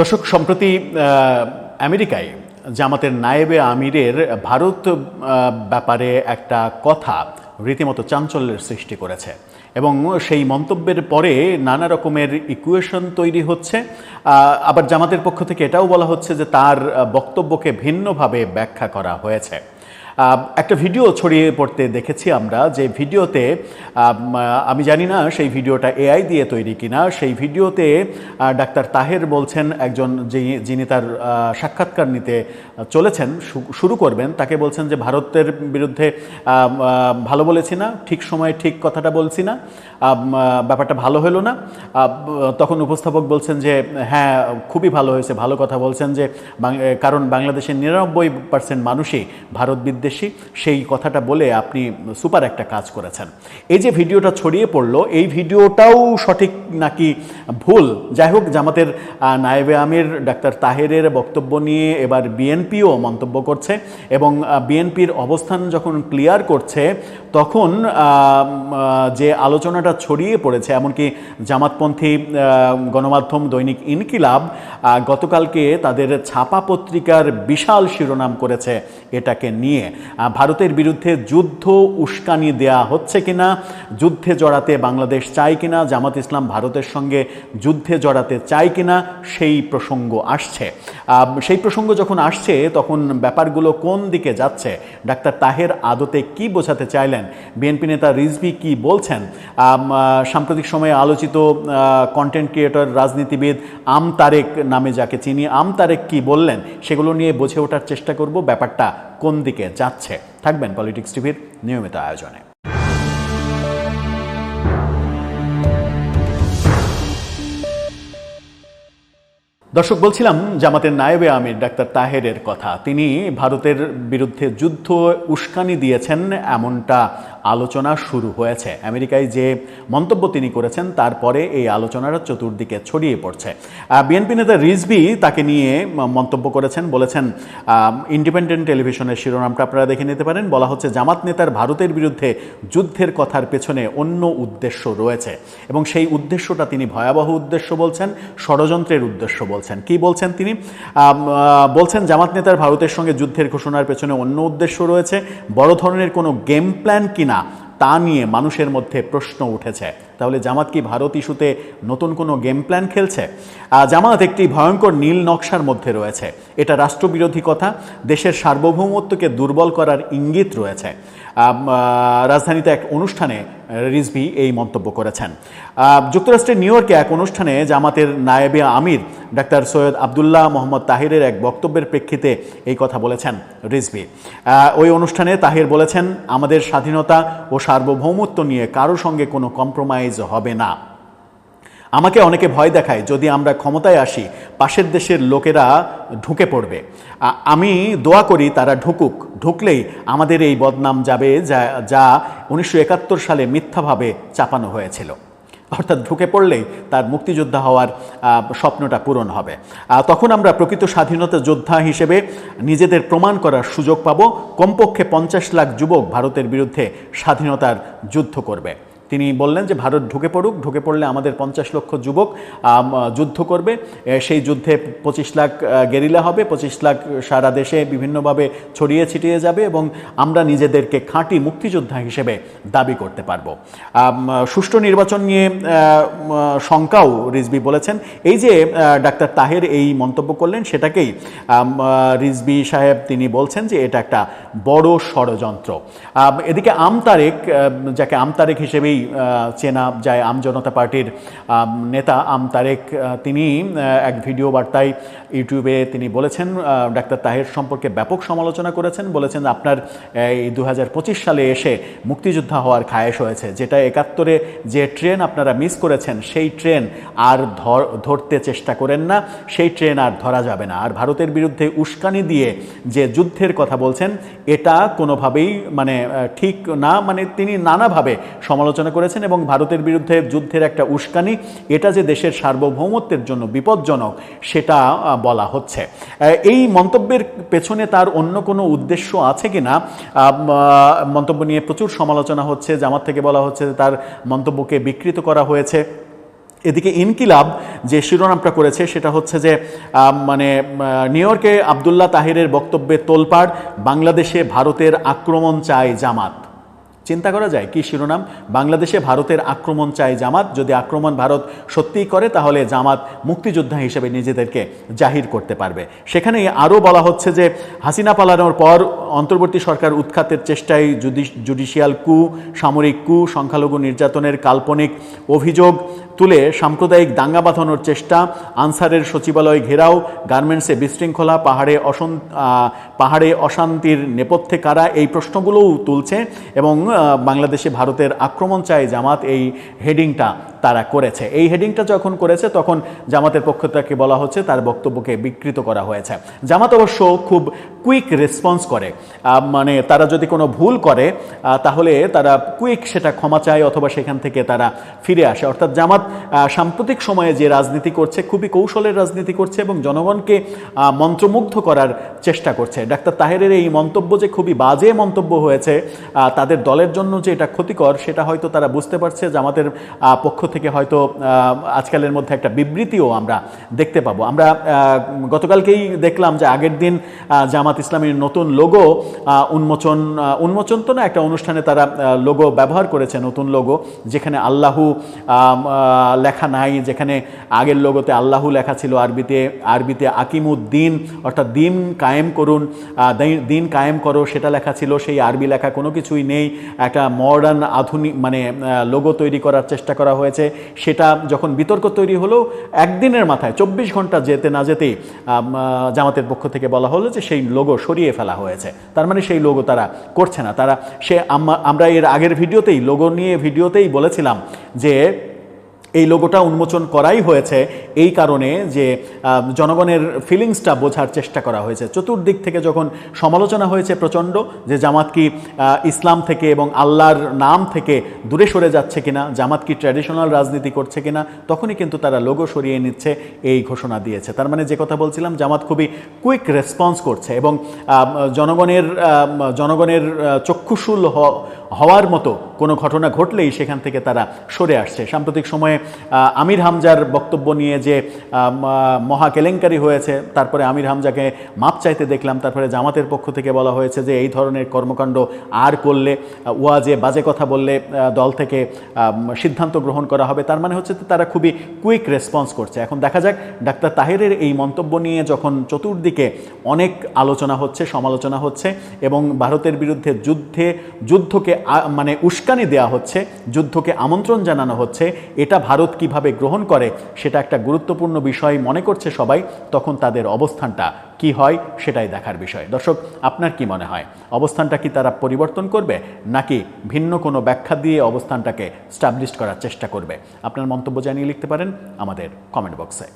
দর্শক, সম্প্রতি আমেরিকায় জামাতের নায়েবে আমিরের ভারত ব্যাপারে একটা কথা রীতিমতো চাঞ্চল্যের সৃষ্টি করেছে এবং সেই মন্তব্যের পরে নানা রকমের ইকুয়েশন তৈরি হচ্ছে। আবার জামাতের পক্ষ থেকে এটাও বলা হচ্ছে যে তার বক্তব্যকে ভিন্নভাবে ব্যাখ্যা করা হয়েছে। একটা ভিডিও ছড়িয়ে পড়তে দেখেছি আমরা, যে ভিডিওতে আমি জানি না সেই ভিডিওটা এআই দিয়ে তৈরি কিনা। সেই ভিডিওতে ডাক্তার তাহের বলছেন, একজন যিনি তার সাক্ষাৎকার নিতে চলেছেন, শুরু করবেন, তাকে বলছেন যে ভারতের বিরুদ্ধে ভালো বলেছি না, ঠিক সময়ে ঠিক কথাটা বলছি না, ব্যাপারটা ভালো হলো না। তখন উপস্থাপক বলছেন যে হ্যাঁ, খুবই ভালো হয়েছে, ভালো কথা বলছেন, যে কারণ বাংলাদেশের 99% মানুষই ভারত বিদ্বেষী, সেই কথাটা বলে আপনি সুপার একটা কাজ করেছেন। এই যে ভিডিওটা ছড়িয়ে পড়লো, এই ভিডিওটাও সঠিক নাকি ভুল, যাই হোক, জামাতের নায়েবে আমির ডাক্তার তাহেরের বক্তব্য নিয়ে এবার বিএনপিও মন্তব্য করছে এবং বিএনপির অবস্থান যখন ক্লিয়ার করছে, তখন যে আলোচনাটা ছড়িয়ে পড়েছে, এমনকি জামাতপন্থী গণমাধ্যম দৈনিক ইনকিলাব গতকালকে তাদের ছাপা পত্রিকার বিশাল শিরোনাম করেছে এটাকে নিয়ে, ভারতের বিরুদ্ধে যুদ্ধ উস্কানি দেয়া হচ্ছে কিনা, যুদ্ধে জড়াতে বাংলাদেশ চায় কিনা, জামাত ইসলাম ভারতের সঙ্গে যুদ্ধে জড়াতে চায় কিনা, সেই প্রসঙ্গ আসছে। সেই প্রসঙ্গ যখন আসছে, তখন ব্যাপারগুলো কোন দিকে যাচ্ছে, ডাক্তার তাহের আদতে কি বোঝাতে চাইলেন, বিএনপি নেতা রিজভী কি বলছেন, সাম্প্রতিক সময়ে আলোচিত কন্টেন্ট ক্রিয়েটর রাজনীতিবিদ আম তারেক নামে যাকে চিনি, আম তারেক কি বললেন, সেগুলো নিয়ে বুঝে ওঠার চেষ্টা করব ব্যাপারটা কোন দিকে যাচ্ছে। থাকবেন পলিটিক্স টিভির নিয়মিত আয়োজনে। দর্শক, বলছিলাম জামাতের নায়েবে আমির ডাক্তার তাহেরের কথা। তিনি ভারতের বিরুদ্ধে যুদ্ধ উস্কানি দিয়েছেন এমনটা আলোচনা শুরু হয়েছে। আমেরিকায় যে মন্তব্য তিনি করেছেন, তারপরে এই আলোচনাটা চতুর্দিকে ছড়িয়ে পড়ছে। বিএনপি নেতা রিজভী তাকে নিয়ে মন্তব্য করেছেন, বলেছেন, ইন্ডিপেন্ডেন্ট টেলিভিশনের শিরোনামটা আপনারা দেখে নিতে পারেন, বলা হচ্ছে জামাত নেতার ভারতের বিরুদ্ধে যুদ্ধের কথার পেছনে অন্য উদ্দেশ্য রয়েছে এবং সেই উদ্দেশ্যটা তিনি ভয়াবহ উদ্দেশ্য বলছেন, ষড়যন্ত্রের উদ্দেশ্য বলছেন। কি বলছেন তিনি? বলছেন জামাত নেতার ভারতের সঙ্গে যুদ্ধের ঘোষণার পেছনে অন্য উদ্দেশ্য রয়েছে, বড় ধরনের কোনো গেম প্ল্যান কিনা তা নিয়ে মানুষের মধ্যে প্রশ্ন উঠেছে। তাহলে জামাত কি ভারত ইস্যুতে নতুন কোনো গেম প্ল্যান খেলছে? জামাত একটি ভয়ঙ্কর নীল নকশার মধ্যে রয়েছে, এটা রাষ্ট্রবিরোধী কথা, দেশের সার্বভৌমত্বকে দুর্বল করার ইঙ্গিত রয়েছে। রাজধানীতে এক অনুষ্ঠানে রিজভী এই মন্তব্য করেছেন। যুক্তরাষ্ট্রের নিউ ইয়র্কে এক অনুষ্ঠানে জামাতের নায়েবে আমির ডাক্তার সৈয়দ আবদুল্লাহ মোহাম্মদ তাহিরের এক বক্তব্যের প্রেক্ষিতে এই কথা বলেছেন রিজভী। ওই অনুষ্ঠানে তাহির বলেছেন, আমাদের স্বাধীনতা ও সার্বভৌমত্ব নিয়ে কারো সঙ্গে কোনো কম্প্রোমাইজ হবে না। আমাকে অনেকে ভয় দেখায়, যদি আমরা ক্ষমতায় আসি পাশের দেশের লোকেরা ঢুকে পড়বে। আমি দোয়া করি তারা ঢুকুক, ঢুকলেই আমাদের এই বদনাম যাবে যা 1971 সালে মিথ্যাভাবে চাপানো হয়েছিল। অর্থাৎ ঢুকে পড়লেই তার মুক্তিযোদ্ধা হওয়ার স্বপ্নটা পূরণ হবে, তখন আমরা প্রকৃত স্বাধীনতা যোদ্ধা হিসেবে নিজেদের প্রমাণ করার সুযোগ পাব। কমপক্ষে 50 লাখ যুবক ভারতের বিরুদ্ধে স্বাধীনতার যুদ্ধ করবে। তিনি বললেন যে ভারত ঢুকে পড়ুক, ঢুকে পড়লে আমাদের 50 লক্ষ যুবক যুদ্ধ করবে, সেই যুদ্ধে 25 লাখ গেরিলা হবে, 25 লাখ সারা দেশে বিভিন্নভাবে ছড়িয়ে ছিটিয়ে যাবে এবং আমরা নিজেদেরকে খাঁটি মুক্তিযোদ্ধা হিসেবে দাবি করতে পারবো। সুষ্ঠু নির্বাচন নিয়ে শঙ্কাও রিজভী বলেছেন। এই যে ডাক্তার তাহের এই মন্তব্য করলেন, সেটাকেই রিজভী সাহেব তিনি বলছেন যে এটা একটা বড় ষড়যন্ত্র। এদিকে আম তারেক, যাকে আম তারেক হিসেবেই চেনা যায়, আম জনতা পার্টির নেতা আম তারেক, তিনি এক ভিডিও বার্তায় ইউটিউবে তিনি বলেছেন, ডাক্তার তাহের সম্পর্কে ব্যাপক সমালোচনা করেছেন। বলেছেন আপনার এই 2025 সালে এসে মুক্তিযোদ্ধা হওয়ার খায়েশ হয়েছে, যেটা 71-এ যে ট্রেন আপনারা মিস করেছেন, সেই ট্রেন আর ধরতে চেষ্টা করেন না, সেই ট্রেন আর ধরা যাবে না। আর ভারতের বিরুদ্ধে উস্কানি দিয়ে যে যুদ্ধের কথা বলছেন, এটা কোনোভাবেই ঠিক না, তিনি নানাভাবে সমালোচনা করেছেন এবং ভারতের বিরুদ্ধে যুদ্ধের একটা উস্কানি, এটা যে দেশের সার্বভৌমত্বের জন্য বিপজ্জনক সেটা বলা হচ্ছে। এই মন্তব্যের পেছনে তার অন্য কোনো উদ্দেশ্য আছে কিনা, মন্তব্য নিয়ে প্রচুর সমালোচনা হচ্ছে। জামাত থেকে বলা হচ্ছে যে তার মন্তব্যকে বিকৃত করা হয়েছে। এদিকে ইনকিলাব যে শিরোনামটা করেছে সেটা হচ্ছে যে নিউ ইয়র্কে আবদুল্লাহ তাহিরের বক্তব্যে তোলপাড়, বাংলাদেশে ভারতের আক্রমণ চায় জামাত। চিন্তা করা যায় কি শিরোনাম, বাংলাদেশে ভারতের আক্রমণ চায় জামাত। যদি আক্রমণ ভারত সত্যিই করে তাহলে জামাত মুক্তিযোদ্ধা হিসেবে নিজেদেরকে জাহির করতে পারবে। সেখানে আরও বলা হচ্ছে যে হাসিনা পালানোর পর অন্তর্বর্তী সরকার উৎখাতের চেষ্টায় জুডিশিয়াল কু, সামরিক কু, সংখ্যালঘু নির্যাতনের কাল্পনিক অভিযোগ তুলে সাম্প্রদায়িক দাঙ্গা বাঁধানোর চেষ্টা, আনসারের সচিবালয় ঘেরাও, গার্মেন্টসে বিশৃঙ্খলা, পাহাড়ে অশান্তির নেপথ্যে কারা, এই প্রশ্নগুলোও তুলছে এবং বাংলাদেশে ভারতের আক্রমণ চায় জামাত এই হেডিংটা তারা করেছে। এই হেডিংটা যখন করেছে তখন জামাতের পক্ষ থেকে বলা হচ্ছে তার বক্তব্যকে বিকৃত করা হয়েছে। জামাত অবশ্য খুব কুইক রেসপন্স করে, তারা যদি কোনো ভুল করে তাহলে তারা কুইক সেটা ক্ষমা চায় অথবা সেখান থেকে তারা ফিরে আসে। অর্থাৎ জামাত সাম্প্রতিক সময়ে যে রাজনীতি করছে খুবই কৌশলের রাজনীতি করছে এবং জনগণকে মন্ত্রমুগ্ধ করার চেষ্টা করছে। ডাক্তার তাহেরের এই মন্তব্য যে খুবই বাজে মন্তব্য হয়েছে, তাদের দলের জন্য যে এটা ক্ষতিকর সেটা হয়তো তারা বুঝতে পারছে। জামাতের পক্ষ থেকে হয়তো আজকালের মধ্যে একটা বিবৃতিও আমরা দেখতে পাবো। আমরা গতকালকেই দেখলাম যে আগের দিন জামাত ইসলামীর নতুন লোগো উন্মোচন তো না, একটা অনুষ্ঠানে তারা লোগো ব্যবহার করেছে, নতুন লোগো, যেখানে আল্লাহু লেখা নাই, যেখানে আগের লোগোতে আল্লাহু লেখা ছিল আরবিতে আকিমুদ্দিন, অর্থাৎ দিন কায়েম করুন, দিন কায়েম করো সেটা লেখা ছিল। সেই আরবি লেখা কোনো কিছুই নেই। একটা মডার্ন আধুনিক লোগো তৈরি করার চেষ্টা করা হয়েছে। সেটা যখন বিতর্ক তৈরি হলো, একদিনের মাথায় 24 ঘন্টা যেতে না যেতেই জামাতের পক্ষ থেকে বলা হলো যে সেই লোগো সরিয়ে ফেলা হয়েছে। তার মানে সেই লোগো তারা করছে না। আমরা এর আগের লোগো নিয়ে ভিডিওতেই বলেছিলাম যে এই লোগোটা উন্মোচন করাই হয়েছে এই কারণে যে জনগণের ফিলিংসটা বোঝার চেষ্টা করা হয়েছে। চতুর্দিক থেকে যখন সমালোচনা হয়েছে প্রচণ্ড যে জামাত কি ইসলাম থেকে এবং আল্লাহর নাম থেকে দূরে সরে যাচ্ছে কিনা, জামাত কি ট্র্যাডিশনাল রাজনীতি করছে কিনা, তখনই কিন্তু তারা লোগো সরিয়ে নিচ্ছে, এই ঘোষণা দিয়েছে। তার মানে যে কথা বলছিলাম, জামাত খুবই কুইক রেসপন্স করছে এবং জনগণের চক্ষুশূল হওয়ার মতো কোনো ঘটনা ঘটলেই সেখান থেকে তারা সরে আসছে। সাম্প্রতিক সময়ে আমির হামজার বক্তব্য নিয়ে যে মহা কেলেঙ্কারি হয়েছে, তারপরে আমির হামজাকে মাপ চাইতে দেখলাম, তারপরে জামাতের পক্ষ থেকে বলা হয়েছে যে এই ধরনের কর্মকাণ্ড আর করলে, ওয়াজে বাজে কথা বললে দল থেকে সিদ্ধান্ত গ্রহণ করা হবে। তার মানে হচ্ছে তারা খুবই কুইক রেসপন্স করছে। এখন দেখা যাক ডাক্তার তাহেরের এই মন্তব্য নিয়ে যখন চতুর্দিকে অনেক আলোচনা হচ্ছে, সমালোচনা হচ্ছে এবং ভারতের বিরুদ্ধে যুদ্ধকে উস্কানি দেওয়া হচ্ছে, যুদ্ধকে আমন্ত্রণ জানানো হচ্ছে, এটা ভারত কিভাবে গ্রহণ করে সেটা একটা গুরুত্বপূর্ণ বিষয় মনে করছে সবাই। তখন তাদের অবস্থানটা কি হয় সেটাই দেখার বিষয়। দর্শক, আপনার কি মনে হয়, অবস্থানটা কি তারা পরিবর্তন করবে নাকি ভিন্ন কোনো ব্যাখ্যা দিয়ে অবস্থানটাকে স্টাবলিশ করার চেষ্টা করবে? আপনার মন্তব্য জানিয়ে লিখতে পারেন আমাদের কমেন্ট বক্সে।